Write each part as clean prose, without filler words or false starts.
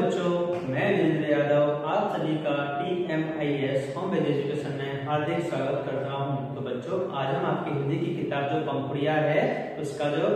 बच्चों, मैं वीरेंद्र यादव आप सभी का TMIS होम बेस्ड एजुकेशन में हार्दिक स्वागत करता हूं। तो बच्चों, आज हम आपकी हिंदी की किताब जो पंखुड़िया है उसका जो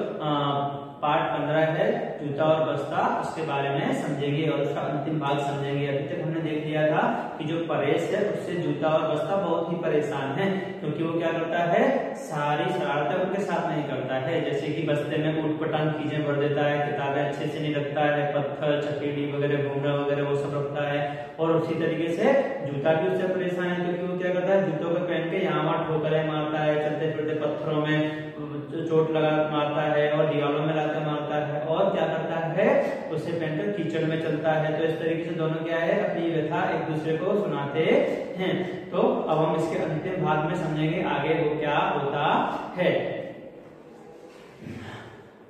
पार्ट 15 है जूता और बस्ता, उसके बारे में समझेंगे और उसका अंतिम भाग समझेंगे। अभी तक हमने देख लिया था कि जो परेश है उससे जूता और बस्ता बहुत ही परेशान है, क्योंकि वो क्या करता है, सारी शरारतें उनके साथ नहीं करता है। जैसे कि बस्ते में उटपटांग चीजें भर देता है, किताबें अच्छे से नहीं रखता है, पत्थर चकेड़ी वगैरह घूमना वगैरह वो सब रखता है। और उसी तरीके से जूता भी उससे परेशान है, क्योंकि वो क्या करता है, जूतों को पहन के यहाँ वहां ठोकरें मारता है, चलते फिरते पत्थरों में चोट लगा मारता है और दीवारों में लाते मारता है, और क्या करता है, उसे पहनकर कीचड़ में चलता है। तो इस तरीके से दोनों क्या है, अपनी व्यथा एक दूसरे को सुनाते हैं। तो अब हम इसके अंतिम भाग में समझेंगे आगे वो क्या होता है।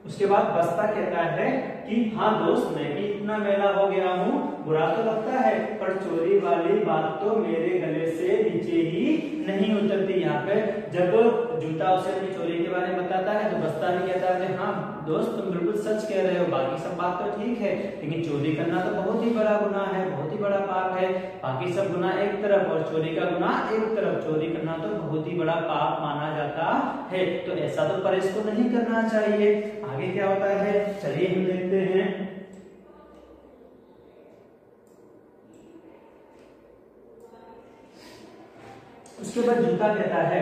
उसके बाद बस्ता कहता है कि हाँ दोस्त, मैं भी इतना मेला हो गया हूँ, बुरा तो लगता है, पर चोरी वाली बात तो मेरे गले से नीचे ही नहीं उतरती। यहाँ पे जब जूता उसे अपनी चोरी के बारे में बताता है तो बस्ता भी कहता है, हाँ दोस्त तुम बिल्कुल सच कह रहे हो, बाकी सब बात तो ठीक है, लेकिन चोरी करना तो बहुत ही बड़ा गुनाह है, बहुत ही बड़ा पाप है। बाकी सब गुनाह एक तरफ और चोरी का गुनाह एक तरफ, चोरी करना तो बहुत ही बड़ा पाप माना जाता है। तो ऐसा तो परेश को नहीं करना चाहिए। आगे क्या होता है, चलिए हम देखते हैं। उसके बाद जूता कहता है,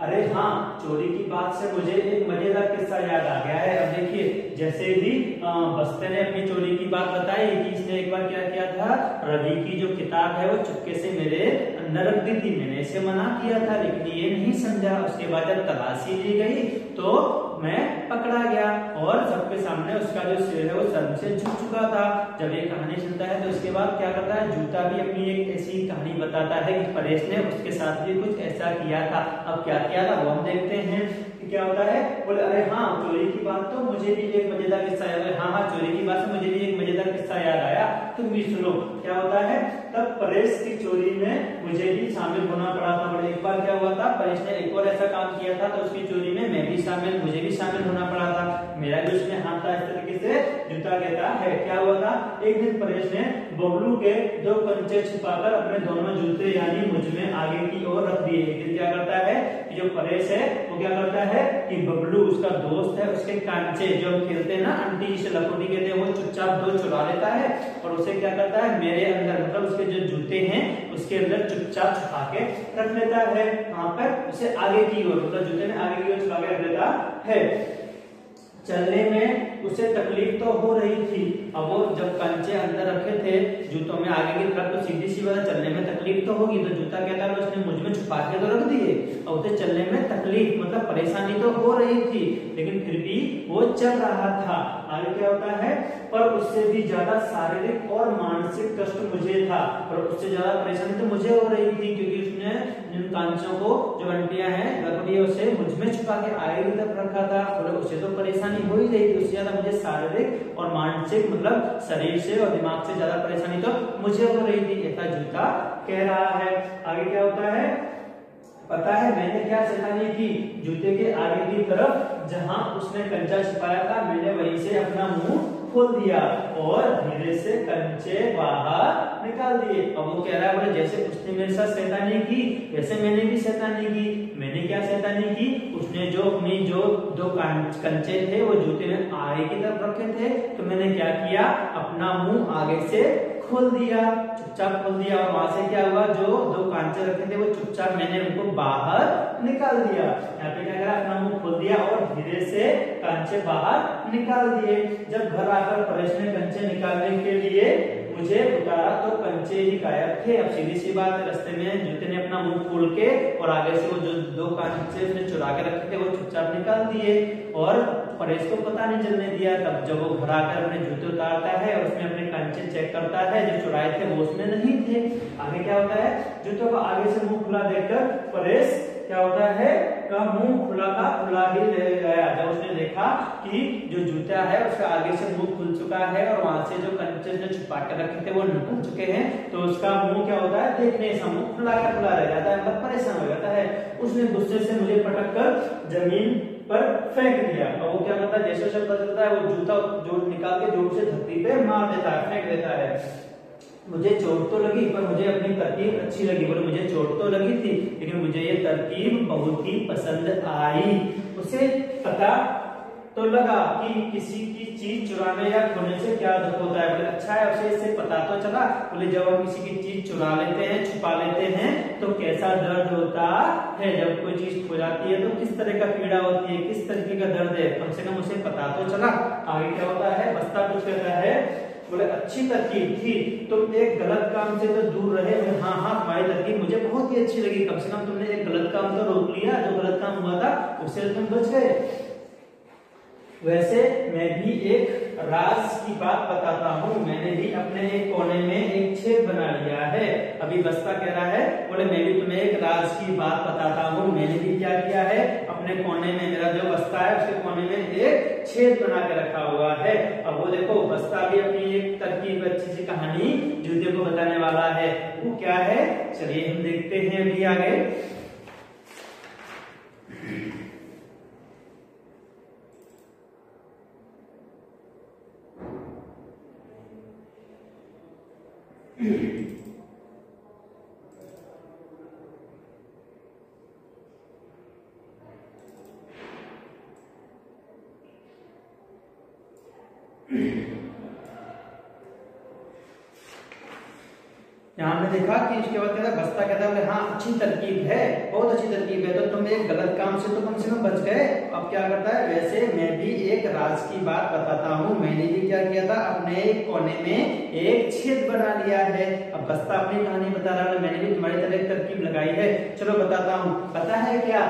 अरे हाँ, चोरी की बात से मुझे एक मजेदार किस्सा याद आ गया है। अब देखिए, जैसे ही बस्ते ने अपनी चोरी की बात बताई कि इसने एक बार क्या किया था, रवि की जो किताब है वो चुपके से मेरे अंदर रख दी थी। मैंने इसे मना किया था, लेकिन ये नहीं समझा। उसके बाद जब तलाशी ली गई तो मैं पकड़ा गया और सबके सामने उसका जो सिर है वो शर्म से झुक चुका था। जब ये कहानी सुनता है तो उसके बाद क्या करता है, जूता भी अपनी एक ऐसी कहानी बताता है कि परेश ने उसके साथ भी कुछ ऐसा किया था। अब क्या किया था वो हम देखते हैं कि क्या होता है। बोले, अरे हाँ, चोरी की बात तो मुझे भी एक मजेदार किस्सा याद आया। हाँ, चोरी की बात से मुझे भी एक मजेदार किस्सा याद आया, तुम भी सुनो। क्या होता है, तब परेश की चोरी में मुझे भी शामिल होना पड़ा था। बोले, एक बार क्या हुआ था, परेश ने एक और ऐसा काम किया था तो उसकी चोरी में मुझे भी शामिल होना पड़ा था। मेरा भी उसमें हाथ था। इस तरीके से जूता कहता है क्या हुआ था, एक दिन परेश ने बबलू के 2 कंचे छिपाकर अपने दोनों जूते यानी मुझ में आगे की ओर रख दिए। एक दिन क्या करता है कि जो परेश है वो क्या करता है कि बबलू उसका दोस्त है, उसके कांचे जो खेलते हैं ना, आंटी से लखोटी कहते हैं, वो चुपचाप 2 चुरा लेता है और उसे क्या करता है, मेरे अंदर मतलब उसके जो जूते हैं उसके अंदर चुपचाप छुपा के रख लेता है। वहां पर उसे आगे की ओर मतलब जूते में आगे की ओर छुपा के रख लेता है। चलने में उसे तकलीफ तो हो रही थी। अब वो जब कंचे अंदर रखे थे जूतों में आगे की तरफ, तो सीधी सी बात, चलने में तकलीफ तो होगी। तो जूता कहता है उसने मुझ में छुपा के तो रख दिए और उसे चलने में तकलीफ मतलब परेशानी तो हो रही थी, लेकिन फिर भी वो चल रहा था। आगे क्या होता है, पर उससे भी ज्यादा शारीरिक और मानसिक कष्ट मुझे था, पर उससे ज्यादा परेशानी तो मुझे हो रही थी, क्योंकि उसने जिन कांचों को जो अंटियां हैं लकड़ी उसे मुझ में छुपा के आगे की तरफ रखा था, और उससे तो परेशानी हो ही रही थी। उससे ज्यादा मुझे शारीरिक और मानसिक मतलब शरीर से और दिमाग से ज्यादा परेशानी तो मुझे हो रही थी, ऐसा जूता कह रहा है। आगे क्या होता है, पता है मैंने क्या शैतानी की, जूते के आगे की तरफ जहां उसने कंचा छिपाया था मैंने वहीं से अपना मुंह खोल दिया और धीरे से कंचे बाहर निकाल दिए। अब वो कह रहा है, बोले जैसे उसने मेरे साथ शैतानी की वैसे मैंने भी शैतानी की। मैंने क्या शैतानी की, उसने जो अपनी जो 2 कंचे थे वो जूते में आगे की तरफ रखे थे, तो मैंने क्या किया, अपना मुंह आगे से खोल दिया, चुपचाप खोल दिया, और वहां से क्या हुआ, जो 2 कांचे रखे थे वो चुपचाप मैंने उनको बाहर निकाल दिया। यहाँ पे क्या करा, अपना मुंह खोल दिया और धीरे से कांचे बाहर निकाल दिए। जब घर आकर परेश ने कंचे निकालने के लिए मुझे उतारा तो कंचे ही गायब थे। अब सीधी सी बात है, रास्ते में जूते ने अपना मुंह खोल के और आगे से वो जो 2 कांचे उसने चुरा के रखे थे वो चुपचाप निकाल दिए और परेश को पता नहीं चलने दिया। तब जब वो घर आकर अपने जूते उतारता है और उसमें अपने कंचे चेक करता है, जो चुराए थे वो उसमें नहीं थे। आगे क्या होता है, जूतों को आगे से मुंह खुला देखकर परेश क्या होता है, का मुंह खुला का खुला ही रह गया। जब उसने देखा कि जो जूता है उसका आगे से मुंह खुल चुका है और वहां से जो कंचे ने छुपा के रखे थे वो निकल चुके हैं, तो उसका मुंह क्या होता है, देखने से मुंह खुला का खुला रह जाता है, मतलब परेशान हो जाता है। उसने गुस्से से मुझे पटक कर जमीन पर फेंक दिया। अब वो क्या करता है, जैसे शब्द बदलता है वो जूता जोड़ निकाल के जोर से धरती पे मार देता है, फेंक देता है। मुझे चोट तो लगी पर मुझे अपनी तरकीब अच्छी लगी। बोले मुझे चोट तो लगी थी लेकिन मुझे ये तरकीब बहुत ही पसंद आई। उसे पता तो लगा कि किसी की चीज चुराने या खोने से क्या दुख होता है। बोले अच्छा है, उसे इससे पता तो चला। बोले जब हम किसी की चीज चुरा लेते हैं, छुपा लेते हैं तो कैसा दर्द होता है, जब कोई चीज खो जाती है तो किस तरह का पीड़ा होती है, किस तरीके का दर्द है, कम से कम उसे पता तो चला। आगे क्या होता है, बस्ता कुछ कहता है, बोले अच्छी तरकीब थी, तुम एक गलत काम से तो दूर रहे। हाँ हाँ, तुम्हारी तरकीब मुझे बहुत ही अच्छी लगी, कम से कम तुमने एक गलत काम तो रोक लिया, जो गलत काम हुआ था उससे तुम बच गए। वैसे मैं भी एक राज की बात बताता हूँ, मैंने भी अपने एक कोने में एक छेद बना लिया है। अभी बस्ता कह रहा है, बोले मैं भी तुम्हें एक राज की बात बताता हूँ, मैंने भी क्या किया है, अपने कोने में, मेरा जो बस्ता है उसके कोने में एक छेद बना के रखा हुआ है। अब वो देखो, बस्ता भी अपनी एक तरकीब, अच्छी सी कहानी जूते को बताने वाला है। वो क्या है, चलिए हम देखते हैं अभी आगे। यहाँ पे देखा कि इसके बाद कहता है, बस्ता कहता है हाँ अच्छी तरकीब है, बहुत अच्छी तरकीब है, तो तुम एक गलत काम से तो कम से कम बच गए। अब क्या करता है, वैसे मैं भी एक राज की बात बताता हूँ, मैंने भी क्या किया था, अपने एक कोने में एक छेद बना लिया है। अब बस्ता अपनी कहानी बता रहा है, मैंने भी तुम्हारी तरह एक तरकीब लगाई है, चलो बताता हूँ। पता है क्या,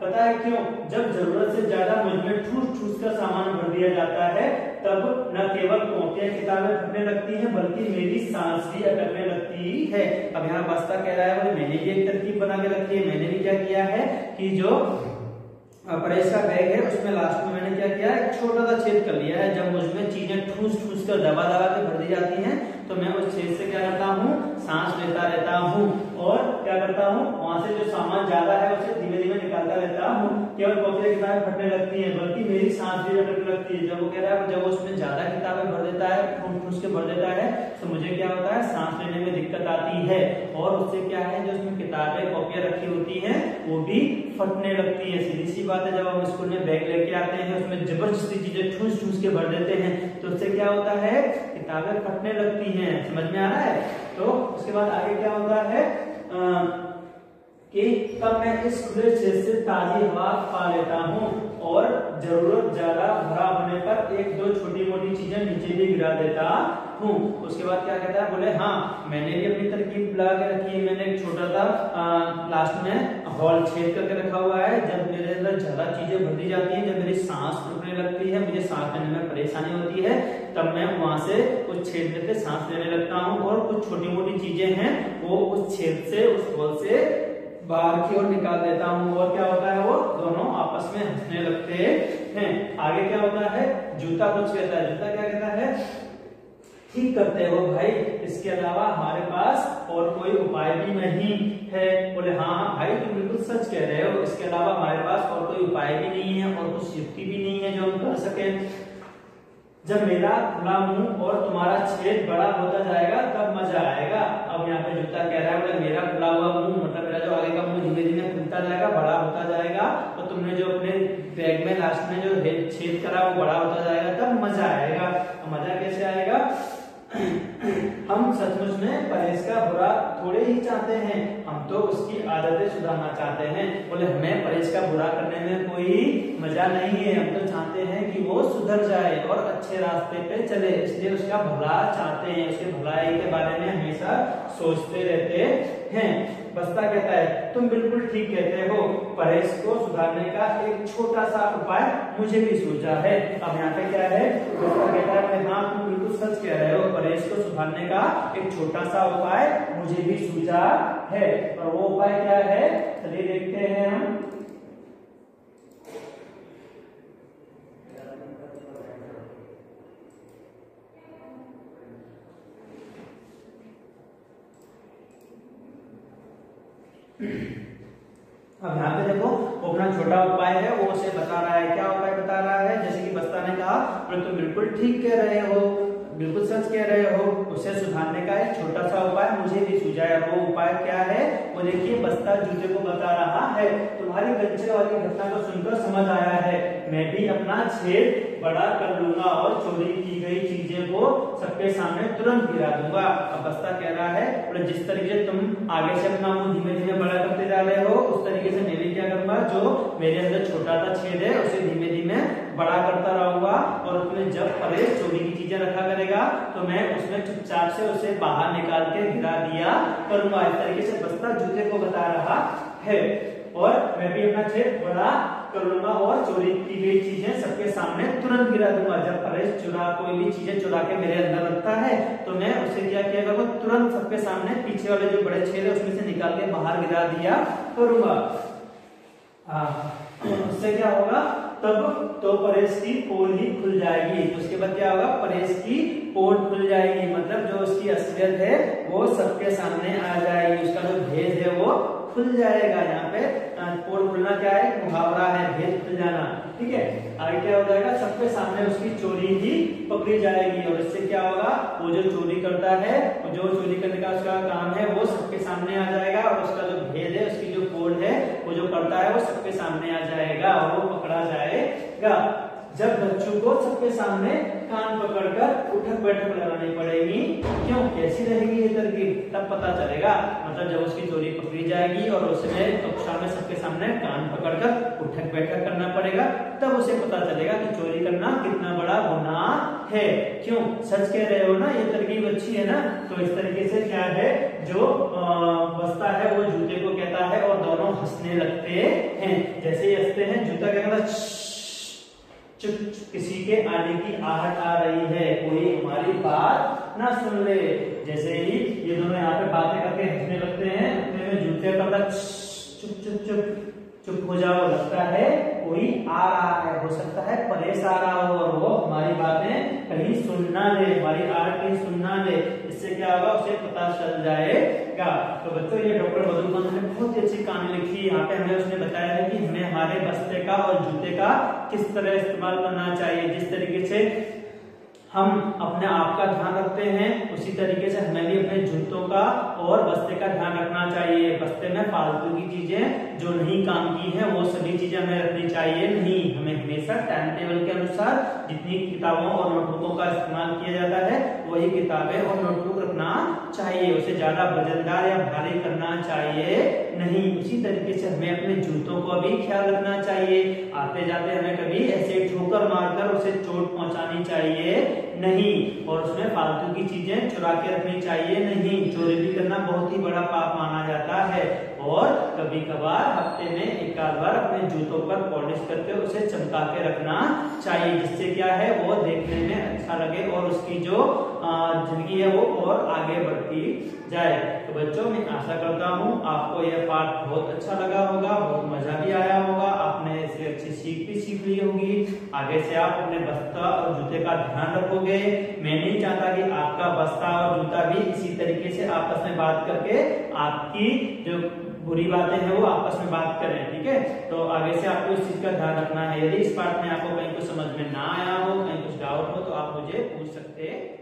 पता है क्यों, जब जरूरत से ज्यादा मुझ में ठूस ठूस कर सामान भर दिया जाता है तब न केवल कॉपियां किताबें फटने लगती हैं बल्कि मेरी सांस भी अटकने लगती है। अब यहाँ बस्ता कह रहा है, बोले मैंने भी एक तरकीब बना के रखी है, मैंने भी क्या किया है कि जो प्रेस का बैग है उसमें लास्ट में मैंने क्या किया, एक छोटा सा छेद कर लिया है। जब मुझमें चीजें ठूस ठूस कर दबा दबा के भर दी जाती हैं तो मैं उस छेद से क्या करता हूँ, सांस लेता रहता हूँ और क्या करता हूँ, वहां से जो सामान ज्यादा है उसे धीमे धीमे निकालता रहता हूँ। केवल कॉपियां किताबें फटने लगती हैं बल्कि मेरी सांस भी अटकने लगती है। जब वो कह रहा है, जब उसमें ज्यादा किताबें भर देता है, ठूस ठूस के भर देता है, तो मुझे क्या होता है, सांस लेने में दिक्कत आती है। और उससे क्या है, जो उसमें किताबें कॉपियां रखी होती हैं वो भी फटने लगती है। सीधी सी बात है, जब हम स्कूल में बैग लेके आते हैं उसमें जबरदस्ती चीजें ठूस ठूस के भर देते हैं तो उससे क्या होता है, किताबें फटने लगती हैं। समझ में आ रहा है। तो उसके बाद आगे क्या होता है कि तब मैं इस खुले छेद से ताजी हवा पा लेता हूँ और जरूरत ज्यादा भरा होने पर एक दो छोटी मोटी चीजें नीचे भी गिरा देता हूँ। उसके बाद क्या कहता है, बोले हाँ मैंने भी अपनी तरकीब लगा के रखी है, मैंने एक छोटा सा लास्ट में हॉल छेद करके रखा हुआ है। जब मेरे अंदर ज्यादा चीजें भर दी जाती है, जब मेरी सांस रुकने लगती है, मुझे सांस लेने में परेशानी होती है, तब मैं वहां से उस छेद में से सांस लेने लगता हूँ और कुछ छोटी मोटी चीजें हैं वो उस छेद से, उस हॉल से बाहर की ओर निकाल देता हूँ। और क्या होता है, वो दोनों आपस में हंसने लगते हैं। आगे क्या होता है, जूता कुछ कहता है, जूता क्या कहता है, ठीक करते हो भाई, इसके अलावा हमारे पास और कोई उपाय भी नहीं है। बोले हाँ हाँ भाई तुम बिल्कुल सच कह रहे हो, इसके अलावा हमारे पास और कोई उपाय भी नहीं है और कुछ युक्ति भी नहीं है जो हम कर सके। जब मेरा खुला मुंह और तुम्हारा छेद बड़ा होता जाएगा तब मजा आएगा। अब यहाँ पे जूता कह रहा है, बोले मेरा खुला हुआ मुंह मतलब मेरा जो आगे का मुंह धीमे धीमे खुलता जाएगा, बड़ा होता जाएगा, और तुमने जो अपने बैग में लास्ट में जो छेद करा वो बड़ा होता जाएगा, तब मजा आएगा। मजा कैसे आएगा, हम सचमुच में परहेज का बुरा थोड़े ही चाहते हैं, हम तो उसकी आदतें सुधारना चाहते हैं। बोले हमें परहेज का बुरा करने में कोई मजा नहीं है, हम तो चाहते हैं कि वो सुधर जाए और अच्छे रास्ते पे चले, इसलिए उसका भला चाहते हैं, उसके भलाई के बारे में हमेशा सोचते रहते हैं। बस्ता कहता है तुम बिल्कुल ठीक कहते हो, परहेज को सुधारने का एक छोटा सा उपाय मुझे भी सूझा है। अब यहाँ पे क्या है, बस्ता कहता है हाँ तुम बिल्कुल सच कह रहे हो, परहेज को सुधारने का एक छोटा सा उपाय मुझे भी सूझा है। और वो उपाय क्या है, चलिए देखते हैं हम। अब यहाँ पे देखो वो वो अपना छोटा उपाय है वो उसे बता रहा है। क्या उपाय बता रहा है? जैसे कि बस्ता ने कहा तुम बिल्कुल ठीक कह रहे हो, बिल्कुल सच कह रहे हो, उसे सुधारने का एक छोटा सा उपाय मुझे भी सूझा है। वो उपाय क्या है? वो देखिए बस्ता जूते को बता रहा है। तुम्हारी गंजे वाली घटना को सुनकर समझ आया है, मैं भी अपना छेद बड़ा कर लूंगा और चोरी की गई चीजें को सबके सामने तुरंत गिरा दूंगा। अब बस्ता कह रहा है जिस तरीके से तुम आगे से अपना मुंह धीमे धीमे बड़ा करते जा रहे हो, उस तरीके से मैं भी क्या करूंगा, जो मेरे अंदर छोटा सा छेद है उसे धीमे धीमे बड़ा करता रहूंगा और उसमें जब परेश चोरी की चीजें रखा करेगा तो मैं उसमें चुपचाप से उसे बाहर निकाल के गिरा दिया करूंगा। इस तरीके से बस्ता जूते को बता रहा है और मैं भी अपना छेद बड़ा कर लूंगा और चोरी की गई चीजें सबके सामने तुरंत गिरा दूंगा। जब परेश कोई भी चीजें चुरा के मेरे अंदर रखता है तो मैं उसे क्या किया करूंगा, तुरंत सबके सामने पीछे वाले जो बड़े छेद है उसमें से निकाल के बाहर गिरा दिया करूंगा। उससे क्या होगा, तब तो परेश की पोल ही खुल जाएगी। तो उसके बाद क्या होगा, परेश की पोल खुल जाएगी, मतलब जो उसकी असलियत है वो सबके सामने आ जाएगी, उसका जो भेद है वो खुल जाएगा। यहाँ पे पोल खुलना क्या है, मुहावरा है, भेद खुल जाना, ठीक है। आगे क्या हो जाएगा, सबके सामने उसकी चोरी ही पकड़ी जाएगी और इससे क्या होगा, वो जो चोरी करता है, जो चोरी करने का उसका काम है वो सबके सामने आ जाएगा और उसका जो भेद है, उसकी जो पोल है, वो जो करता है वो सबके सामने आ जाएगा और वो पकड़ा जाएगा। जब बच्चों को सबके सामने कान पकड़कर उठक बैठक लगानी पड़ेगी, क्यों, कैसी रहेगी ये तरकीब, तब पता चलेगा। मतलब जब उसकी चोरी पकड़ी जाएगी और उसने कक्षा में सबके सामने कान पकड़कर उठक बैठक करना पड़ेगा, तब उसे पता चलेगा कि चोरी करना कितना बड़ा गुनाह है। क्यों, सच कह रहे हो ना, ये तरकीब अच्छी है ना। तो इस तरीके से क्या है, जो बस्ता है वो जूते को कहता है और दोनों हंसने लगते हैं। जैसे ही हंसते हैं, जूता क्या कहता है, चुप, किसी के आने की आहट आ रही है, कोई हमारी बात ना सुन ले। जैसे ही ये दोनों यहाँ पे बातें करके हंसने लगते हैं, उतने में जूते करता चुप चुप चुप चुप हो जाओ, लगता है कोई आ रहा है, हो सकता है परेश आ रहा हो और वो हमारी बातें कहीं सुनना ले, हमारी आहट कहीं सुनना ले। इससे क्या होगा, उसे पता चल जाएगा। तो बच्चों, ये डॉक्टर बदुलबंद ने बहुत ही अच्छी कहानी लिखी। यहाँ पे हमें उसने बताया है कि हमें हमारे बस्ते का और जूते का किस तरह इस्तेमाल करना चाहिए। जिस तरीके से हम अपने आप का ध्यान रखते हैं, उसी तरीके से हमें भी अपने जूतों का और बस्ते का ध्यान रखना चाहिए। बस्ते में फालतू की चीजें जो नहीं काम की है वो सभी चीजें हमें रखनी चाहिए नहीं। हमें हमेशा टाइम टेबल के अनुसार जितनी किताबों और नोटबुकों का इस्तेमाल किया जाता है वही किताबें और नोटबुक रखना चाहिए, उसे ज्यादा वजनदार या भारी करना चाहिए नहीं। उसी तरीके से हमें अपने जूतों को भी ख्याल रखना चाहिए। आते जाते हमें कभी ऐसे ठोकर मारकर उसे चोट पहुंचानी चाहिए नहीं और उसमें फालतू की चीजें चुरा के रखनी चाहिए नहीं। चोरी भी करना बहुत ही बड़ा पाप माना जाता है और कभी कभार हफ्ते में एक आध बार अपने जूतों पर पॉलिश करके उसे चमका के रखना चाहिए, जिससे क्या है वो देखने में अच्छा लगे और उसकी जो जिंदगी है वो और आगे बढ़ती जाए। तो बच्चों, मैं आशा करता हूँ आपको यह पाठ बहुत अच्छा लगा होगा, बहुत मजा भी आया होगा, आपने इसे अच्छी सीख भी सीख ली होगी। आगे से आप अपने बस्ता और जूते का ध्यान रखोगे। मैं नहीं चाहता कि आपका बस्ता और जूता भी इसी तरीके से आपस में बात करके आपकी जो बुरी बातें हैं वो आपस में बात करें, ठीक है। तो आगे से आपको इस चीज का ध्यान रखना है। यदि इस पाठ में आपको कहीं कुछ समझ में ना आया हो, कहीं कुछ डाउट हो, तो आप मुझे पूछ सकते हैं।